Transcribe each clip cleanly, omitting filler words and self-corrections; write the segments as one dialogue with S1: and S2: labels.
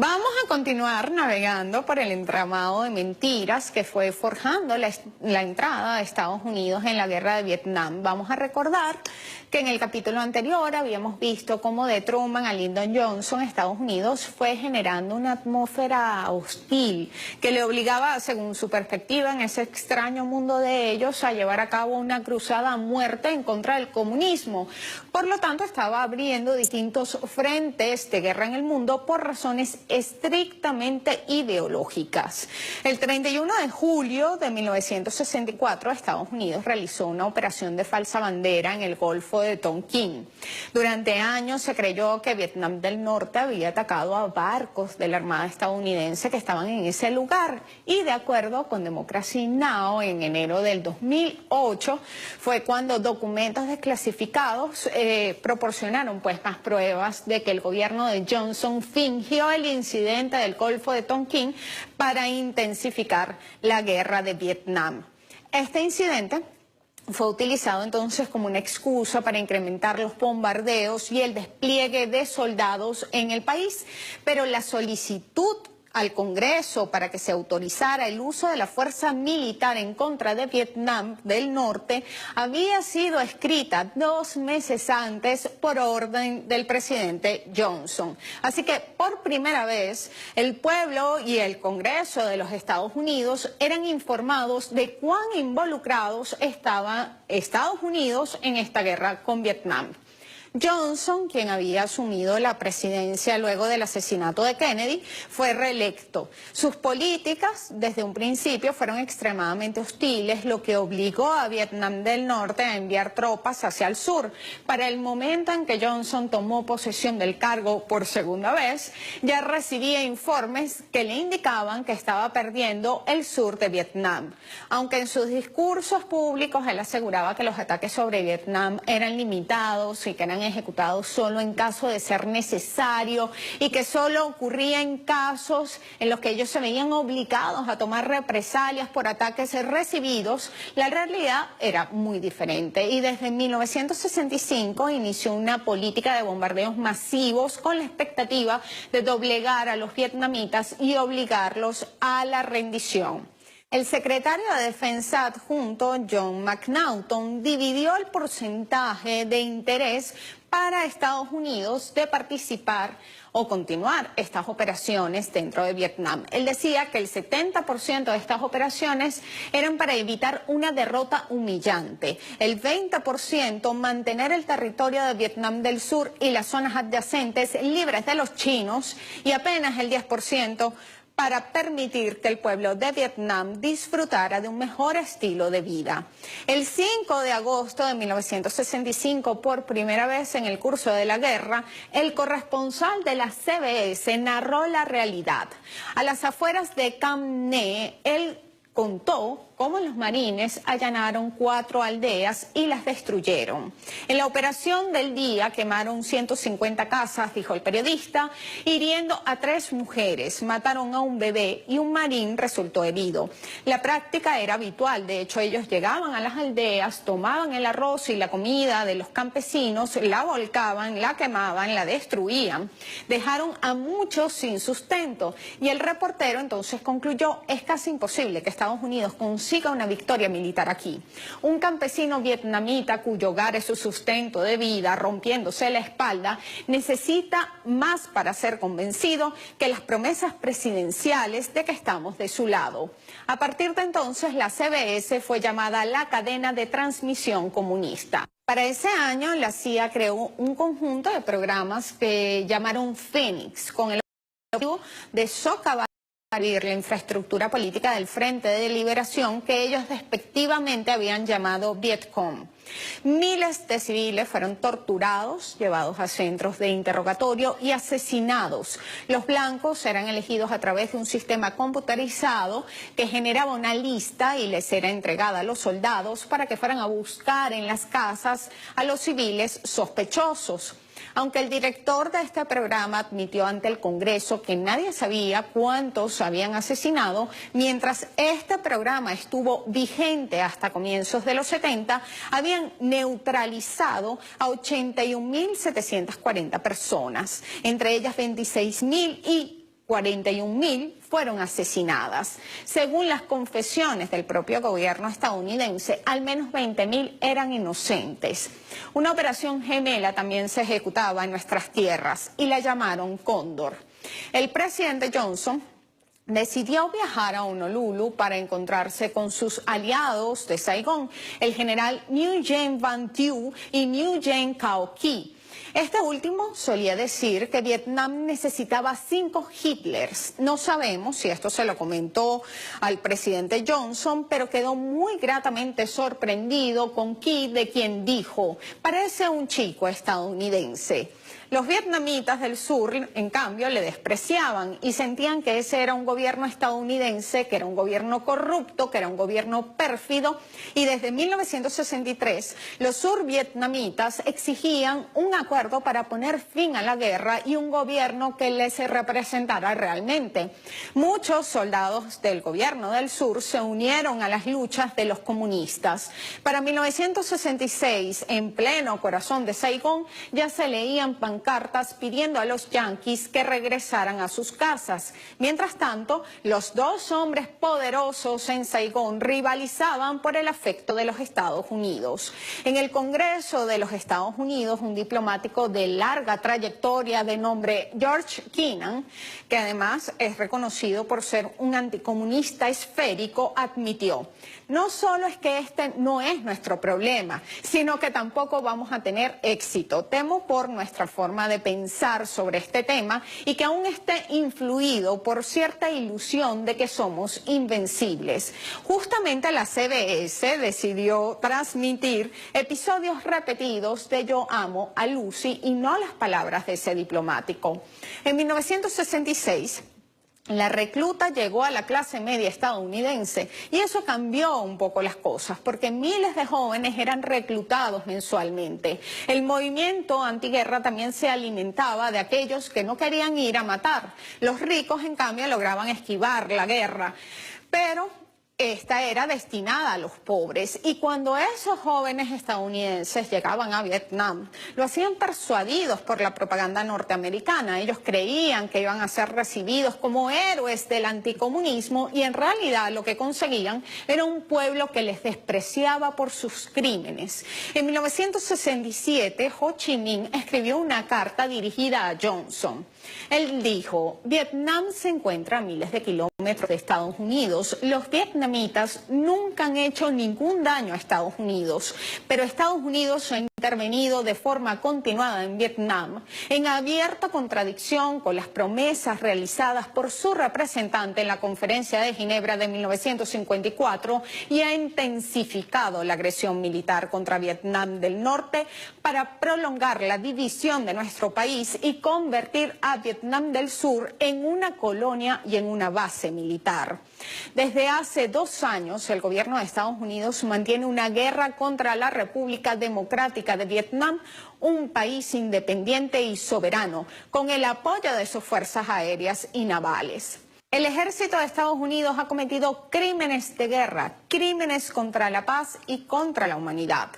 S1: Vamos a continuar navegando por el entramado de mentiras que fue forjando la entrada de Estados Unidos en la guerra de Vietnam. Vamos a recordar que en el capítulo anterior habíamos visto cómo de Truman a Lyndon Johnson, Estados Unidos fue generando una atmósfera hostil que le obligaba, según su perspectiva, en ese extraño mundo de ellos, a llevar a cabo una cruzada a muerte en contra del comunismo. Por lo tanto, estaba abriendo distintos frentes de guerra en el mundo por razones estrictamente ideológicas. El 31 de julio de 1964, Estados Unidos realizó una operación de falsa bandera en el Golfo de Tonkin. Durante años se creyó que Vietnam del Norte había atacado a barcos de la Armada estadounidense que estaban en ese lugar, y de acuerdo con Democracy Now!, en enero del 2008 fue cuando documentos desclasificados proporcionaron pues más pruebas de que el gobierno de Johnson fingió el incidente del Golfo de Tonkin para intensificar la guerra de Vietnam. Este incidente fue utilizado entonces como una excusa para incrementar los bombardeos y el despliegue de soldados en el país, pero la solicitud al Congreso para que se autorizara el uso de la fuerza militar en contra de Vietnam del Norte había sido escrita 2 meses antes por orden del presidente Johnson. Así que por primera vez el pueblo y el Congreso de los Estados Unidos eran informados de cuán involucrados estaba Estados Unidos en esta guerra con Vietnam. Johnson, quien había asumido la presidencia luego del asesinato de Kennedy, fue reelecto. Sus políticas desde un principio fueron extremadamente hostiles, lo que obligó a Vietnam del Norte a enviar tropas hacia el sur. Para el momento en que Johnson tomó posesión del cargo por segunda vez, ya recibía informes que le indicaban que estaba perdiendo el sur de Vietnam. Aunque en sus discursos públicos él aseguraba que los ataques sobre Vietnam eran limitados y que eran ejecutados solo en caso de ser necesario y que solo ocurría en casos en los que ellos se veían obligados a tomar represalias por ataques recibidos, la realidad era muy diferente. Y desde 1965 inició una política de bombardeos masivos con la expectativa de doblegar a los vietnamitas y obligarlos a la rendición. El secretario de Defensa adjunto, John McNaughton, dividió el porcentaje de interés para Estados Unidos de participar o continuar estas operaciones dentro de Vietnam. Él decía que el 70% de estas operaciones eran para evitar una derrota humillante, el 20% mantener el territorio de Vietnam del Sur y las zonas adyacentes libres de los chinos, y apenas el 10% para permitir que el pueblo de Vietnam disfrutara de un mejor estilo de vida. El 5 de agosto de 1965, por primera vez en el curso de la guerra, el corresponsal de la CBS narró la realidad. A las afueras de Cam Ne, él contó cómo los marines allanaron 4 aldeas y las destruyeron. En la operación del día quemaron 150 casas, dijo el periodista, hiriendo a 3 mujeres, mataron a un bebé y un marín resultó herido. La práctica era habitual, de hecho ellos llegaban a las aldeas, tomaban el arroz y la comida de los campesinos, la volcaban, la quemaban, la destruían, dejaron a muchos sin sustento, y el reportero entonces concluyó: es casi imposible que Estados Unidos consiga una victoria militar aquí. Un campesino vietnamita cuyo hogar es su sustento de vida, rompiéndose la espalda, necesita más para ser convencido que las promesas presidenciales de que estamos de su lado. A partir de entonces, la CBS fue llamada la cadena de transmisión comunista. Para ese año, la CIA creó un conjunto de programas que llamaron Fénix, con el objetivo de socavar la infraestructura política del Frente de Liberación, que ellos despectivamente habían llamado Vietcong. Miles de civiles fueron torturados, llevados a centros de interrogatorio y asesinados. Los blancos eran elegidos a través de un sistema computarizado que generaba una lista y les era entregada a los soldados para que fueran a buscar en las casas a los civiles sospechosos. Aunque el director de este programa admitió ante el Congreso que nadie sabía cuántos habían asesinado, mientras este programa estuvo vigente hasta comienzos de los 70, habían neutralizado a 81.740 personas, entre ellas 26.000 y 41.000 fueron asesinadas. Según las confesiones del propio gobierno estadounidense, al menos 20.000 eran inocentes. Una operación gemela también se ejecutaba en nuestras tierras y la llamaron Cóndor. El presidente Johnson decidió viajar a Honolulu para encontrarse con sus aliados de Saigón, el general Nguyen Van Thieu y Nguyen Cao Ky. Este último solía decir que Vietnam necesitaba 5 Hitlers. No sabemos si esto se lo comentó al presidente Johnson, pero quedó muy gratamente sorprendido con Ky, de quien dijo: parece un chico estadounidense. Los vietnamitas del sur, en cambio, le despreciaban y sentían que ese era un gobierno estadounidense, que era un gobierno corrupto, que era un gobierno pérfido, y desde 1963 los survietnamitas exigían un acuerdo para poner fin a la guerra y un gobierno que les representara realmente. Muchos soldados del gobierno del sur se unieron a las luchas de los comunistas. Para 1966, en pleno corazón de Saigón, ya se leían pancartas pidiendo a los yanquis que regresaran a sus casas. Mientras tanto, los dos hombres poderosos en Saigón rivalizaban por el afecto de los Estados Unidos. En el Congreso de los Estados Unidos, un diplomático de larga trayectoria de nombre George Kennan, que además es reconocido por ser un anticomunista esférico, admitió: no solo es que este no es nuestro problema, sino que tampoco vamos a tener éxito. Temo por nuestra forma de pensar sobre este tema y que aún esté influido por cierta ilusión de que somos invencibles. Justamente la CBS decidió transmitir episodios repetidos de Yo amo a Lucy y no las palabras de ese diplomático. En 1966, la recluta llegó a la clase media estadounidense y eso cambió un poco las cosas, porque miles de jóvenes eran reclutados mensualmente. El movimiento antiguerra también se alimentaba de aquellos que no querían ir a matar. Los ricos, en cambio, lograban esquivar la guerra, pero esta era destinada a los pobres, y cuando esos jóvenes estadounidenses llegaban a Vietnam, lo hacían persuadidos por la propaganda norteamericana. Ellos creían que iban a ser recibidos como héroes del anticomunismo y en realidad lo que conseguían era un pueblo que les despreciaba por sus crímenes. En 1967, Ho Chi Minh escribió una carta dirigida a Johnson. Él dijo: Vietnam se encuentra a miles de kilómetros de Estados Unidos. Los vietnamitas nunca han hecho ningún daño a Estados Unidos, pero Estados Unidos ha intervenido de forma continuada en Vietnam, en abierta contradicción con las promesas realizadas por su representante en la Conferencia de Ginebra de 1954, y ha intensificado la agresión militar contra Vietnam del Norte para prolongar la división de nuestro país y convertir a Vietnam del Sur en una colonia y en una base militar. Desde hace 2 años, el gobierno de Estados Unidos mantiene una guerra contra la República Democrática de Vietnam, un país independiente y soberano, con el apoyo de sus fuerzas aéreas y navales. El ejército de Estados Unidos ha cometido crímenes de guerra, crímenes contra la paz y contra la humanidad.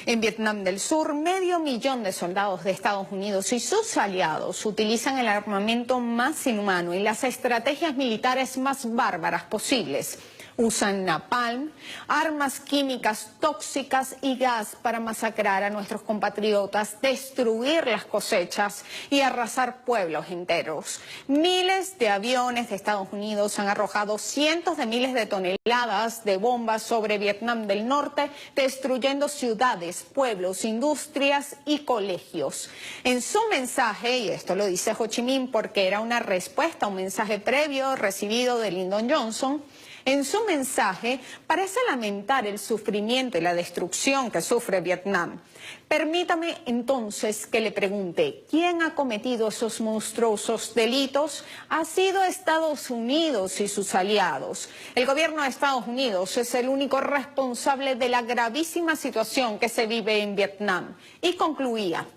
S1: En Vietnam del Sur, 500.000 de soldados de Estados Unidos y sus aliados utilizan el armamento más inhumano y las estrategias militares más bárbaras posibles. Usan napalm, armas químicas tóxicas y gas para masacrar a nuestros compatriotas, destruir las cosechas y arrasar pueblos enteros. Miles de aviones de Estados Unidos han arrojado cientos de miles de toneladas de bombas sobre Vietnam del Norte, destruyendo ciudades, pueblos, industrias y colegios. En su mensaje, y esto lo dice Ho Chi Minh porque era una respuesta a un mensaje previo recibido de Lyndon Johnson, en su mensaje parece lamentar el sufrimiento y la destrucción que sufre Vietnam. Permítame entonces que le pregunte: ¿quién ha cometido esos monstruosos delitos? Ha sido Estados Unidos y sus aliados. El gobierno de Estados Unidos es el único responsable de la gravísima situación que se vive en Vietnam. Y concluía: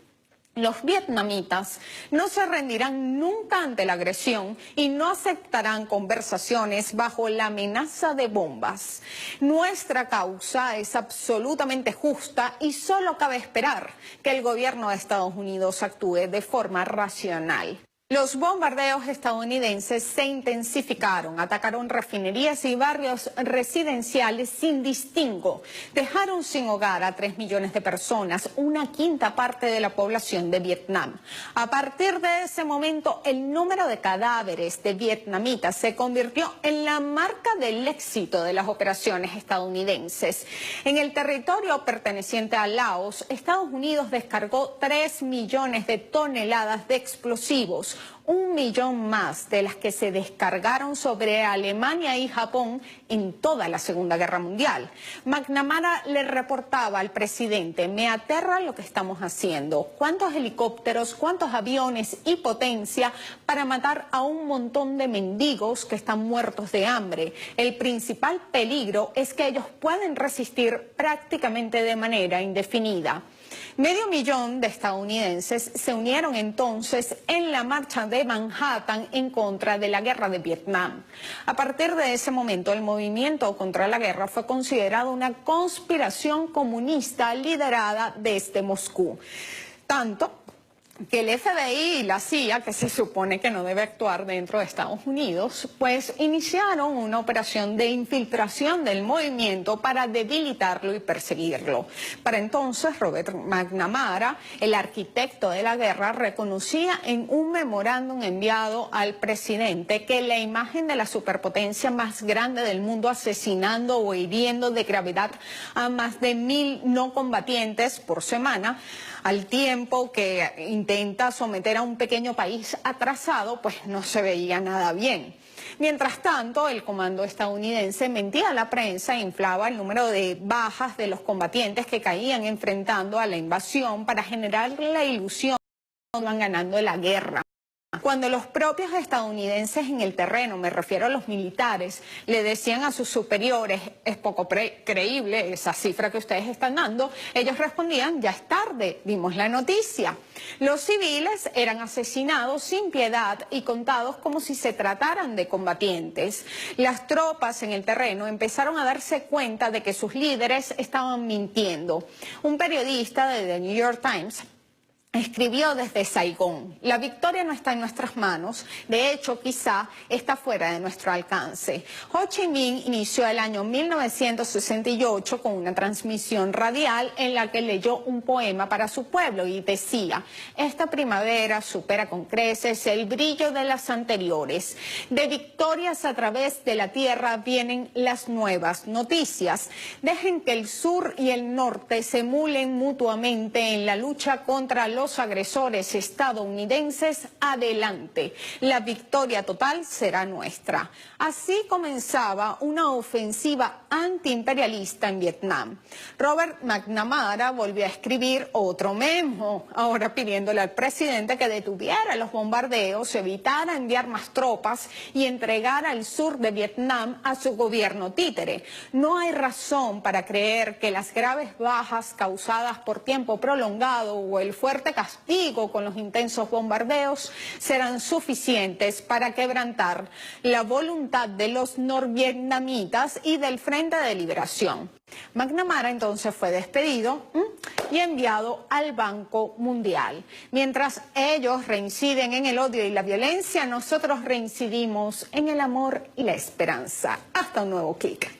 S1: los vietnamitas no se rendirán nunca ante la agresión y no aceptarán conversaciones bajo la amenaza de bombas. Nuestra causa es absolutamente justa y solo cabe esperar que el gobierno de Estados Unidos actúe de forma racional. Los bombardeos estadounidenses se intensificaron, atacaron refinerías y barrios residenciales sin distingo. Dejaron sin hogar a 3 millones de personas, una quinta parte de la población de Vietnam. A partir de ese momento, el número de cadáveres de vietnamitas se convirtió en la marca del éxito de las operaciones estadounidenses. En el territorio perteneciente a Laos, Estados Unidos descargó 3 millones de toneladas de explosivos, 1 millón más de las que se descargaron sobre Alemania y Japón en toda la Segunda Guerra Mundial. McNamara le reportaba al presidente: me aterra lo que estamos haciendo. ¿Cuántos helicópteros, cuántos aviones y potencia para matar a un montón de mendigos que están muertos de hambre? El principal peligro es que ellos pueden resistir prácticamente de manera indefinida. 500.000 de estadounidenses se unieron entonces en la marcha de Manhattan en contra de la guerra de Vietnam. A partir de ese momento, el movimiento contra la guerra fue considerado una conspiración comunista liderada desde Moscú. Tanto que el FBI y la CIA, que se supone que no debe actuar dentro de Estados Unidos, pues iniciaron una operación de infiltración del movimiento para debilitarlo y perseguirlo. Para entonces, Robert McNamara, el arquitecto de la guerra, reconocía en un memorándum enviado al presidente que la imagen de la superpotencia más grande del mundo asesinando o hiriendo de gravedad a más de 1.000 no combatientes por semana, al tiempo que intenta someter a un pequeño país atrasado, pues no se veía nada bien. Mientras tanto, el comando estadounidense mentía a la prensa e inflaba el número de bajas de los combatientes que caían enfrentando a la invasión para generar la ilusión de que iban ganando la guerra. Cuando los propios estadounidenses en el terreno, me refiero a los militares, le decían a sus superiores: es poco creíble esa cifra que ustedes están dando, ellos respondían: ya es tarde, dimos la noticia. Los civiles eran asesinados sin piedad y contados como si se trataran de combatientes. Las tropas en el terreno empezaron a darse cuenta de que sus líderes estaban mintiendo. Un periodista de The New York Times escribió desde Saigón: la victoria no está en nuestras manos, de hecho quizá está fuera de nuestro alcance. Ho Chi Minh inició el año 1968 con una transmisión radial en la que leyó un poema para su pueblo y decía: esta primavera supera con creces el brillo de las anteriores. De victorias a través de la tierra vienen las nuevas noticias. Dejen que el sur y el norte se emulen mutuamente en la lucha contra los agresores estadounidenses. Adelante, la victoria total será nuestra. Así comenzaba una ofensiva antiimperialista en Vietnam. Robert McNamara volvió a escribir otro memo, ahora pidiéndole al presidente que detuviera los bombardeos, evitara enviar más tropas y entregara el sur de Vietnam a su gobierno títere. No hay razón para creer que las graves bajas causadas por tiempo prolongado o el fuerte castigo con los intensos bombardeos serán suficientes para quebrantar la voluntad de los norvietnamitas y del Frente de Liberación. McNamara entonces fue despedido y enviado al Banco Mundial. Mientras ellos reinciden en el odio y la violencia, nosotros reincidimos en el amor y la esperanza. Hasta un nuevo clic.